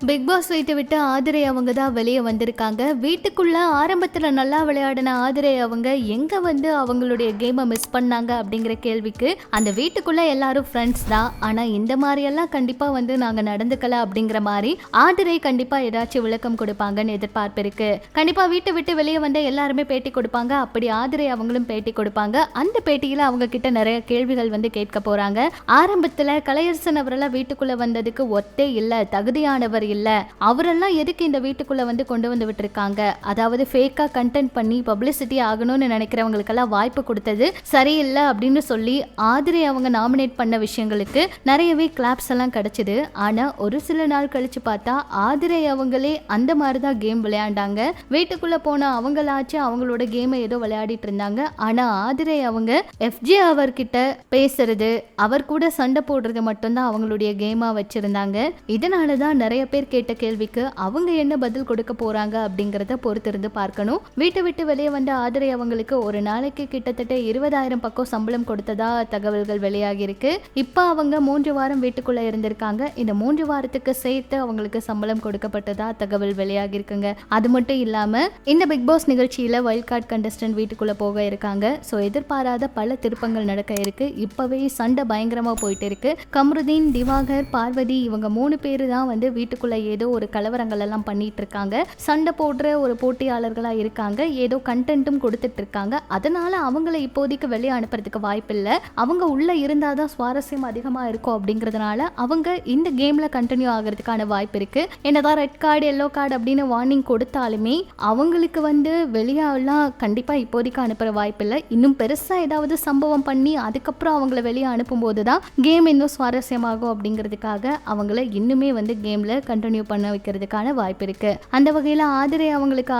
Big pass வீட்டை விட்டு ஆதிரை அவங்க தான் வெளியே வந்திருக்காங்க. வீட்டுக்குள்ள ஆரம்பத்துல நல்லா விளையாடின ஆதிரை அவங்க எங்க வந்து அவங்களுடைய கேமை மிஸ் பண்ணாங்க அப்படிங்கிற கேள்விக்கு, அந்த வீட்டுக்குள்ள எல்லாரும் ஃப்ரெண்ட்ஸ் தான், ஆனா இந்த மாதிரி எல்லாம் கண்டிப்பா வந்து நாங்க நடந்துக்கல அப்படிங்கிற மாதிரி ஆதிரை கண்டிப்பா ஏதாச்சும் விளக்கம் கொடுப்பாங்கன்னு எதிர்பார்ப்பு இருக்கு. கண்டிப்பா வீட்டை விட்டு வெளியே வந்த எல்லாருமே பேட்டி கொடுப்பாங்க. அப்படி ஆதிரை அவங்களும் பேட்டி கொடுப்பாங்க. அந்த பேட்டியில அவங்க கிட்ட நிறைய கேள்விகள் வந்து கேட்க போறாங்க. ஆரம்பத்துல கலையரசன் அவரெல்லாம் வீட்டுக்குள்ள வந்ததுக்கு ஒத்தே இல்ல, தகுதியானவர் இல்ல, அவரெல்லாம் எதுக்கு இந்த வீட்டுக்குள்ள வந்து கொண்டு வந்து விட்டுருக்காங்க, அதாவது ஃபேக்கா கண்டென்ட் பண்ணி பப்ளிசிட்டி ஆகணும்னு நினைக்கிறவங்களுக்கெல்லாம் வாய்ப்பு கொடுத்தது சரியில்லை அப்படின்னு சொல்லி ஆதிரை அவங்க நாமினேட் பண்ண விஷயங்களுக்கு நிறையவே கிளாப்ஸ் எல்லாம் கிடைச்சது. ஆனா ஒரு சில நாள் கழிச்சு பார்த்தா ஆதிரை அவங்களே அந்த மாதிரிதான் கேம் விளையாண்டாங்க. வீட்டுக்குள்ள போன அவங்களாச்சும் அவங்களோட கேமை ஏதோ விளையாடிட்டு இருந்தாங்க. ஆனா ஆதிரை அவங்க எஃப்ஜே அவர்கிட்ட பேசுறது, அவர் கூட சண்டை போடுறது மட்டும்தான் அவங்களுடைய கேமா வச்சிருந்தாங்க. இதனாலதான் நிறைய பேர் கேட்ட கேள்விக்கு அவங்க என்ன பதில் கொடுக்க போறாங்க அப்படிங்கறத பொறுத்திருந்து பார்க்கணும். வீட்டை விட்டு வெளியே வந்த ஆதிரை அவங்களுக்கு ஒரு நாளைக்கு கிட்டத்தட்ட 20,000 பக்கம் சம்பளம் கொடுத்ததா தகவல்கள் வெளியாகி இருக்கு. இப்ப அவங்க 3 வாரம் வீட்டுக்குள்ள இருந்திருக்காங்க. இந்த 3 வாரத்துக்கு சேர்த்து அவங்களுக்கு சம்பளம் கொடுக்கப்பட்டதா தகவல் வெளியாகி இருக்குங்க. அது மட்டும் இல்லாம இந்த பிக் பாஸ் நிகழ்ச்சியில வைல்ட் கார்டு கண்டஸ்டன்ட் வீட்டுக்குள்ள போக இருக்காங்க. சோ எதிர்பாராத பல திருப்பங்கள் நடக்க இருக்கு. இப்பவே சண்டை பயங்கரமா போயிட்டு இருக்கு. கம்ருதீன், திவாகர், பார்வதி இவங்க 3 பேரு தான் வந்து வீட்டுக்குள்ள ஏதோ ஒரு கலவரங்கள் எல்லாம் பண்ணிட்டு இருக்காங்க. சண்டை போடுற ஒரு போட்டியாளர்களா இருக்காங்க. ஏதோ கண்டென்ட்டும் கொடுத்துட்டு இருக்காங்க. அதனால அவங்கள இப்போதைக்கு வெளியே அனுப்புறதுக்கு வாய்ப்பு இல்லை. அவங்க உள்ள இருந்தாதான் சுவாரஸ்யம் அதிகமா இருக்கும் அப்படிங்கறதுனால அவங்க இந்த கேம்ல கண்டினியூ ஆகிறதுக்கான வாய்ப்பு இருக்கு. என்னதான் ரெட் கார்டு, எல்லோ கார்டு அப்படின்னு வார்னிங் கொடுத்தாலுமே அவங்களுக்கு வந்து வெளியெல்லாம் கண்டிப்பா இப்போதைக்கு அனுப்புற வாய்ப்பு இல்லை. இன்னும் பெருசா ஏதாவது சம்பவம் பண்ணி அதுக்கப்புறம் அவங்கள வெளியே அனுப்பும் போதுதான் கேம் இன்னும் சுவாரஸ்யமாகும் அப்படிங்கிறதுக்காக அவங்கள இன்னுமே வந்து கேம்ல கண்டினியூ பண்ண வைக்கிறதுக்கான வாய்ப்பு இருக்கு. அந்த வகையில ஆதிரை அவங்களுக்கு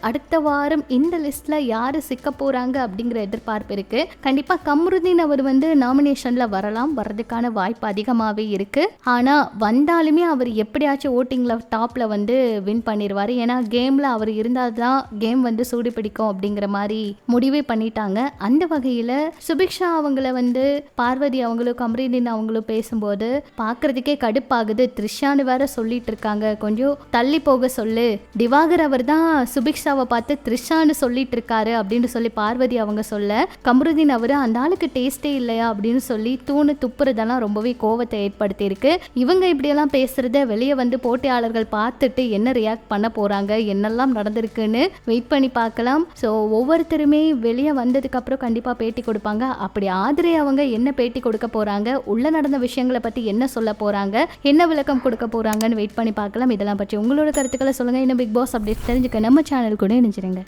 அடுத்த வாரம் இந்த லிஸ்ட்ல யாரு சிக்க போறாங்க அப்படிங்கிற எதிர்பார்ப்பு இருக்கு. கண்டிப்பா கம்ருதீன் அவர் வந்து நாமினேஷன்ல வர்றதுக்கான வாய்ப்பு அதிகமாவே இருக்கு. ஆனா வந்தாலுமே அவர் எப்படியாச்சும் ஓட்டிங்ல டாப்ல வந்து வின் பண்ணிடுவாரு. ஏன்னா கேம்ல அவர் இருந்தால்தான் கேம் வந்து சூடு பிடிக்கும் அப்படிங்கிற மாதிரி முடிவே பண்ணிட்டாங்க. அந்த வகையில சுபிக்ஷா அவங்கள வந்து பார்வதி அவங்களும் கம்ருதீன் அவங்களும் பேசும்போது பாக்குறதுக்கே கடுப்பாகுது. த்ரிஷான்னு வேற சொல்லிட்டு இருக்காங்க, கொஞ்சம் தள்ளி போக சொல்லு, திவாகர் அவர் தான் சுபிக்ஷாவை பார்த்து த்ரிஷான்னு சொல்லிட்டு இருக்காரு அப்படின்னு சொல்லி பார்வதி அவங்க சொல்ல, கம்ருதீன் அவரு அந்த ஆளுக்கு டேஸ்டே இல்லையா அப்படின்னு சொல்லி தூணு துப்புறதெல்லாம் ரொம்பவே கோவத்தை ஏற்படுத்தி இருக்கு. இவங்க இப்படியெல்லாம் பேசுறத வெளியே வந்து போட்டியாளர்கள் பார்த்துட்டு என்ன ரியாக்ட் பண்ண போறாங்க, என்னெல்லாம் நடந்திருக்குன்னு வெயிட் பண்ணி பார்க்கலாம். ஸோ ஒவ்வொருத்தருமே வெளியே வந்ததுக்கு அப்புறம் கண்டிப்பா பேட்டி கொடுப்பாங்க. அப்படி ஆதிரை அவங்க என்ன பேட்டி கொடுக்க போறாங்க, உள்ள நடந்த விஷயங்களை பத்தி என்ன சொல்ல போறாங்க, என்ன விளக்கம் கொடுக்க போறாங்கன்னு வெயிட் பண்ணி பார்க்கலாம். இதெல்லாம் பற்றி உங்களோட கருத்துக்களை சொல்லுங்க. இன்னும் பிக் பாஸ் அப்டேட் தெரிஞ்சுக்க நம்ம சேனல் கூட இணைஞ்சிருங்க.